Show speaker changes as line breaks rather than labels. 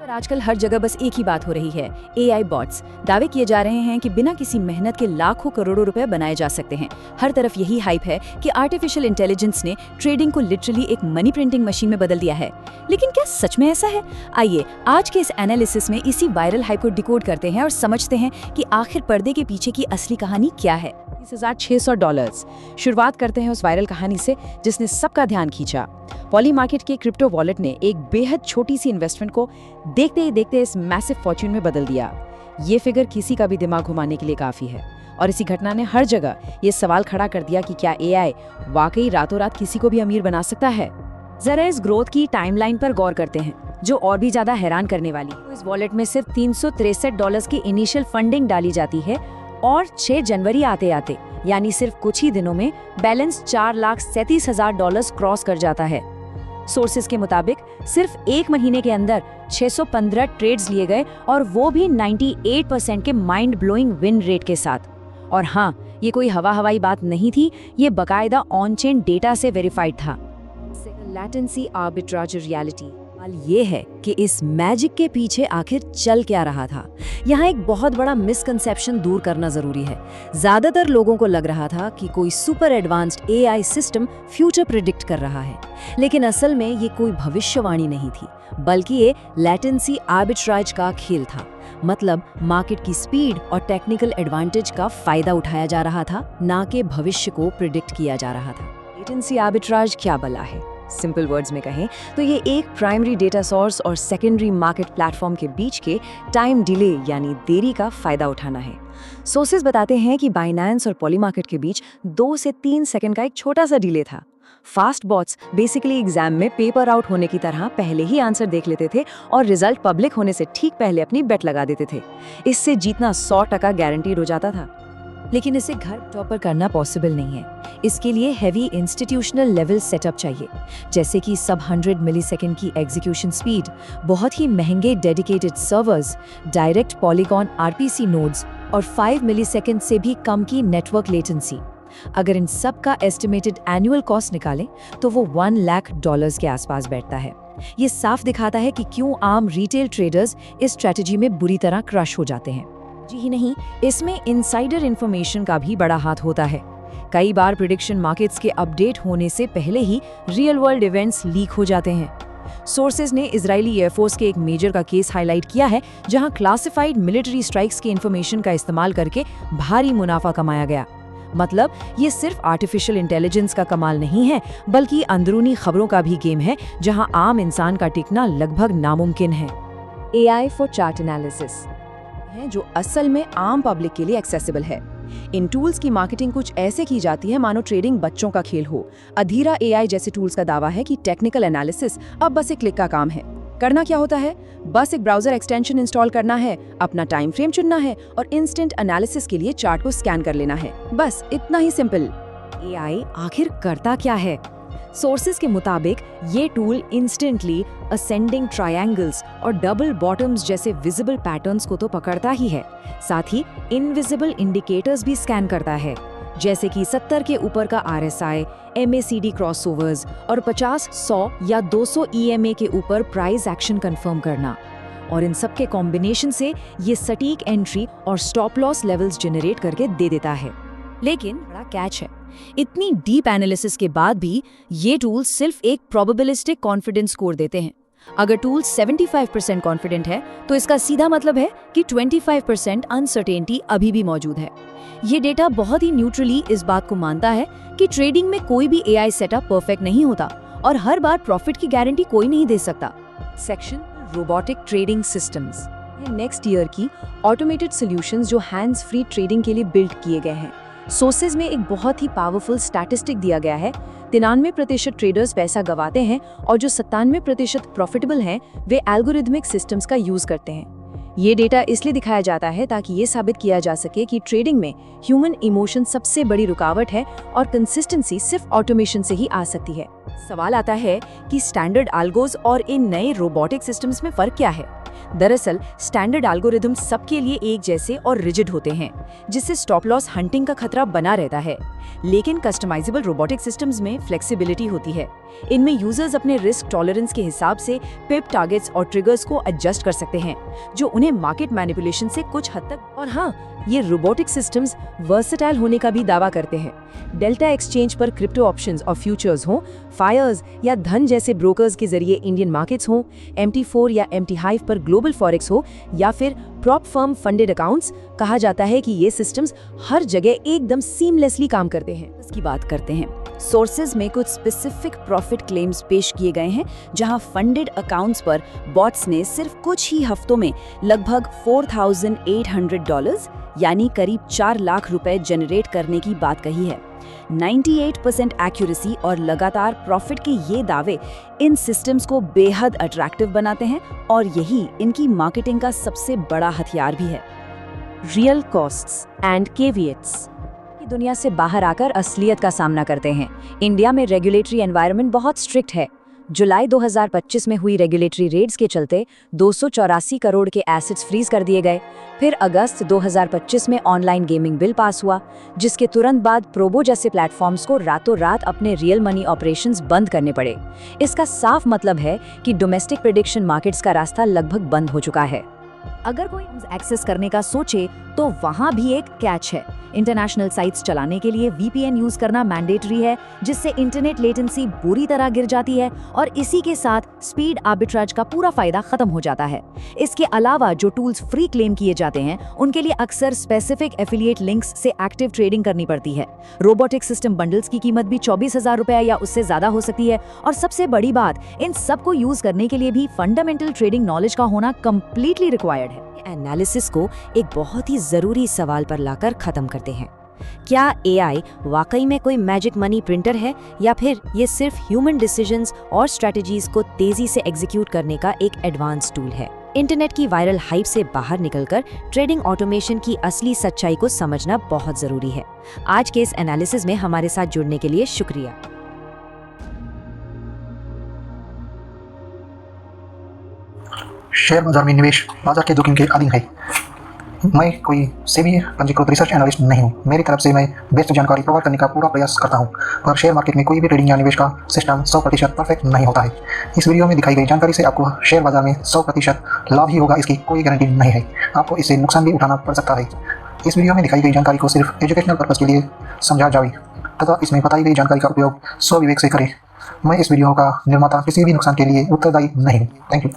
पर आजकल हर जगह बस एक ही बात हो रही है, एआई बॉट्स। दावे किए जा रहे हैं कि बिना किसी मेहनत के लाखों करोड़ों रुपए बनाए जा सकते हैं। हर तरफ यही हाइप है कि आर्टिफिशियल इंटेलिजेंस ने ट्रेडिंग को लिटरली एक मनी प्रिंटिंग मशीन में बदल दिया है। लेकिन क्या सच में ऐसा है? आइए आज के इस एनालिसिस में इसी वायरल हाइप को डिकोड करते हैं और समझते हैं कि आखिर पर्दे के पीछे की असली कहानी क्या है।
$30,600। शुरुआत करते हैं उस वायरल कहानी से जिसने सबका ध्यान खींचा। पॉलीमार्केट के क्रिप्टो वॉलेट ने एक बेहद छोटी सी इन्वेस्टमेंट को देखते ही देखते इस मैसिव फॉर्च्यून में बदल दिया। ये फिगर किसी का भी दिमाग घुमाने के लिए काफी है और इसी घटना ने हर जगह ये सवाल खड़ा कर दिया कि क्या एआई वाकई रातों रात किसी को भी अमीर बना सकता है। जरा इस ग्रोथ की टाइमलाइन पर गौर करते हैं जो और भी ज्यादा हैरान करने वाली है। इस वॉलेट में सिर्फ $363 की इनिशियल फंडिंग डाली जाती है और 6 जनवरी आते आते यानी सिर्फ कुछ ही दिनों में बैलेंस $4,37,000 क्रॉस कर जाता है। सोर्सेज के मुताबिक सिर्फ एक महीने के अंदर 615 ट्रेड्स लिए गए और वो भी 98% के माइंड ब्लोइंग विन रेट के साथ। और हाँ, ये कोई हवाई बात नहीं थी, ये बकायदा ऑन चेन डेटा से वेरीफाइड था।
लैटेंसी आर्बिट्राज रियलिटी ये है कि इस मैजिक के पीछे आखिर चल क्या रहा था। यहाँ एक बहुत बड़ा मिसकंसेप्शन दूर करना जरूरी है। ज्यादातर लोगों को लग रहा था कि कोई super advanced AI system future predict कर रहा है, लेकिन असल में ये कोई भविष्यवाणी नहीं थी, बल्कि ये लैटेंसी आर्बिट्राज का खेल था। मतलब मार्केट की स्पीड और टेक्निकल एडवांटेज का फायदा उठाया जा रहा था, ना कि भविष्य को प्रिडिक्ट किया जा रहा था। लेटेंसी आर्बिट्राज क्या भला है? सिंपल वर्ड्स में कहें तो ये एक प्राइमरी डेटा सोर्स और सेकेंडरी मार्केट प्लेटफॉर्म के बीच के टाइम डिले यानी देरी का फायदा उठाना है। सोर्सेज बताते हैं कि बाइनेंस और पॉलीमार्केट के बीच 2 से 3 सेकंड का एक छोटा सा डिले था। फास्ट बॉट्स बेसिकली एग्जाम में पेपर आउट होने की तरह पहले ही आंसर देख लेते थे और रिजल्ट पब्लिक होने से ठीक पहले अपनी बेट लगा देते थे। इससे जीतना 100% गारंटीड हो जाता था। लेकिन इसे घर टॉपर करना पॉसिबल नहीं है। इसके लिए हैवी इंस्टीट्यूशनल लेवल सेटअप चाहिए, जैसे कि सब 100 मिलीसेकंड की एग्जीक्यूशन स्पीड, बहुत ही महंगे dedicated servers, direct polygon RPC nodes और 5 मिलीसेकंड से भी कम की नेटवर्क लेटेंसी। अगर इन सब का एस्टिमेटेड एनुअल कॉस्ट निकालें तो वो $1 लाख के आसपास बैठता है। ये साफ दिखाता है कि क्यों आम रिटेल ट्रेडर्स इस स्ट्रेटजी में बुरी तरह क्रश हो जाते हैं। जी ही नहीं, इसमें इनसाइडर इंफॉर्मेशन का भी बड़ा हाथ होता है। कई बार प्रिडिक्शन मार्केट्स के अपडेट होने से पहले ही रियल वर्ल्ड इवेंट्स लीक हो जाते हैं। सोर्सेज ने इजरायली एयरफोर्स के एक मेजर का केस हाईलाइट किया है, जहां क्लासिफाइड मिलिट्री स्ट्राइक्स की इंफॉर्मेशन का इस्तेमाल करके भारी मुनाफा कमाया गया। मतलब ये सिर्फ आर्टिफिशियल इंटेलिजेंस का कमाल नहीं है, बल्कि अंदरूनी खबरों का भी गेम है, जहां आम इंसान का टिकना लगभग नामुमकिन है।
एआई फॉर चार्ट एनालिसिस है जो असल में आम पब्लिक के लिए एक्सेसिबल है। इन टूल्स की मार्केटिंग कुछ ऐसे की जाती है मानो ट्रेडिंग बच्चों का खेल हो। अधीरा एआई जैसे टूल्स का दावा है कि टेक्निकल एनालिसिस अब बस एक क्लिक का काम है। करना क्या होता है? बस एक ब्राउजर एक्सटेंशन इंस्टॉल करना है, अपना टाइम फ्रेम चुनना है और इंस्टेंट एनालिसिस के लिए चार्ट को स्कैन कर लेना है। बस इतना ही सिंपल।
एआई आखिर करता क्या है? सोर्सेज के मुताबिक ये टूल इंस्टेंटली असेंडिंग ट्रायंगल्स और डबल बॉटम्स जैसे विजिबल पैटर्न्स को तो पकड़ता ही है, साथ ही इनविजिबल इंडिकेटर्स भी स्कैन करता है, जैसे कि 70 के ऊपर का RSI, MACD क्रॉसओवर्स और 50, 100 या 200 EMA के ऊपर प्राइस एक्शन कंफर्म करना। और इन सब के कॉम्बिनेशन से ये सटीक एंट्री और स्टॉप लॉस लेवल्स जनरेट करके दे देता है। लेकिन बड़ा कैच है, इतनी डीप एनालिसिस के बाद भी ये टूल्स सिर्फ एक प्रोबेबिलिस्टिक कॉन्फिडेंस स्कोर देते हैं। अगर टूल 75% कॉन्फिडेंट है तो इसका सीधा मतलब है कि 25% अनसर्टेनिटी अभी भी मौजूद है। ये डेटा बहुत ही न्यूट्रली इस बात को मानता है कि ट्रेडिंग में कोई भी एआई सेटअप परफेक्ट नहीं होता और हर बार प्रॉफिट की गारंटी कोई नहीं दे सकता।
Section robotic trading systems next year की ऑटोमेटेड सॉल्यूशंस जो हैंड्स फ्री ट्रेडिंग के लिए बिल्ड किए गए हैं। सोर्सेज में एक बहुत ही पावरफुल स्टैटिस्टिक दिया गया है। 93% ट्रेडर्स पैसा गंवाते हैं और जो 97% प्रॉफिटेबल हैं वे एल्गोरिथमिक सिस्टम्स का यूज करते हैं। ये डेटा इसलिए दिखाया जाता है ताकि ये साबित किया जा सके कि ट्रेडिंग में ह्यूमन इमोशन सबसे बड़ी रुकावट है और कंसिस्टेंसी सिर्फ ऑटोमेशन से ही आ सकती है।
सवाल आता है कि स्टैंडर्ड एल्गोज और इन नए रोबोटिक सिस्टम्स में फर्क क्या है?
दरअसल स्टैंडर्ड एल्गोरिदम सबके लिए एक जैसे और रिजिड होते हैं, जिससे स्टॉप लॉस हंटिंग का खतरा बना रहता है। लेकिन कस्टमाइजेबल रोबोटिक सिस्टम्स में फ्लेक्सिबिलिटी होती है। इनमें यूजर्स अपने रिस्क टॉलरेंस के हिसाब से पिप टारगेट्स और ट्रिगर्स को एडजस्ट कर सकते हैं, जो उन्हें मार्केट मैनिपुलेशन से कुछ हद तक। और हाँ, ये रोबोटिक सिस्टम्स वर्सेटाइल होने का भी दावा करते हैं। डेल्टा एक्सचेंज पर क्रिप्टो ऑप्शंस और फ्यूचर्स हों, फायर्स या धन जैसे ब्रोकर्स के जरिए इंडियन मार्केट्स हों, MT4 या MT हाइव पर ग्लोबल फॉरेक्स हो, या फिर प्रॉप फर्म फंडेड अकाउंट्स, कहा जाता है कि ये सिस्टम्स हर जगह एकदम सीमलेसली काम करते हैं। इसकी बात करते हैं। सोर्सेज में कुछ स्पेसिफिक प्रॉफिट क्लेम्स पेश किए गए हैं, जहां फंडेड अकाउंट्स पर बॉट्स ने सिर्फ कुछ ही हफ्तों में लगभग $4,800 यानी करीब 4 लाख रुपए जनरेट करने की बात कही है। 98% एक्यूरेसी और लगातार प्रॉफिट के ये दावे इन सिस्टम्स को बेहद अट्रैक्टिव बनाते हैं, और यही इनकी मार्केटिंग का सबसे बड़ा हथियार भी है।
रियल कॉस्ट्स एंड केवियट्स दुनिया से बाहर आकर असलियत का सामना करते हैं। इंडिया में रेगुलेटरी एनवायरनमेंट बहुत स्ट्रिक्ट है। जुलाई 2025 में हुई रेगुलेटरी रेड्स के चलते 284 करोड़ के एसेट्स फ्रीज कर दिए गए। फिर अगस्त 2025 में ऑनलाइन गेमिंग बिल पास हुआ, जिसके तुरंत बाद प्रोबो जैसे प्लेटफॉर्म्स को रातों रात अपने रियल मनी ऑपरेशंस बंद करने पड़े। इसका साफ मतलब है कि डोमेस्टिक प्रेडिक्शन मार्केट्स का रास्ता लगभग बंद हो चुका है। अगर कोई एक्सेस करने का सोचे तो वहां भी एक कैच है। इंटरनेशनल साइट्स चलाने के लिए VPN यूज करना मैंडेटरी है, जिससे इंटरनेट लेटेंसी बुरी तरह गिर जाती है और इसी के साथ स्पीड आर्बिट्राज का पूरा फायदा खत्म हो जाता है। इसके अलावा जो टूल्स फ्री क्लेम किए जाते हैं, उनके लिए अक्सर स्पेसिफिक एफिलिएट लिंक्स से एक्टिव ट्रेडिंग करनी पड़ती है। रोबोटिक सिस्टम बंडल्स की कीमत भी 24,000 रुपए या उससे ज्यादा हो सकती है, और सबसे बड़ी बात, इन सबको यूज करने के लिए भी फंडामेंटल ट्रेडिंग नॉलेज का होना कंप्लीटली रिक्वायर्ड है। एनालिसिस को एक बहुत ही जरूरी सवाल पर लाकर खत्म करते हैं। क्या AI वाकई में कोई मैजिक मनी प्रिंटर है, या फिर ये सिर्फ ह्यूमन डिसीजंस और स्ट्रेटजीज को तेजी से एग्जीक्यूट करने का एक एडवांस टूल है? इंटरनेट की वायरल हाइप से बाहर निकलकर ट्रेडिंग ऑटोमेशन की असली सच्चाई को समझना बहुत जरूरी है। आज के इस एनालिसिस में हमारे साथ जुड़ने के लिए शुक्रिया।
शेयर बाजार में निवेश बाजार के जोखिम के अधीन है। मैं कोई सेबी पंजीकृत रिसर्च एनालिस्ट नहीं हूँ। मेरी तरफ से मैं बेस्ट जानकारी प्रोवाइड करने का पूरा प्रयास करता हूँ, पर शेयर मार्केट में कोई भी ट्रेडिंग या निवेश का सिस्टम 100% परफेक्ट नहीं होता है। इस वीडियो में दिखाई गई जानकारी से आपको शेयर बाजार में 100% लाभ ही होगा, इसकी कोई गारंटी नहीं है। आपको इससे नुकसान भी उठाना पड़ सकता है। इस वीडियो में दिखाई गई जानकारी को सिर्फ एजुकेशनल पर्पज़ के लिए समझा जाए तथा इसमें बताई गई जानकारी का उपयोग स्वविवेक से करें। मैं इस वीडियो का निर्माता किसी भी नुकसान के लिए उत्तरदायी नहीं हूँ। Thank you.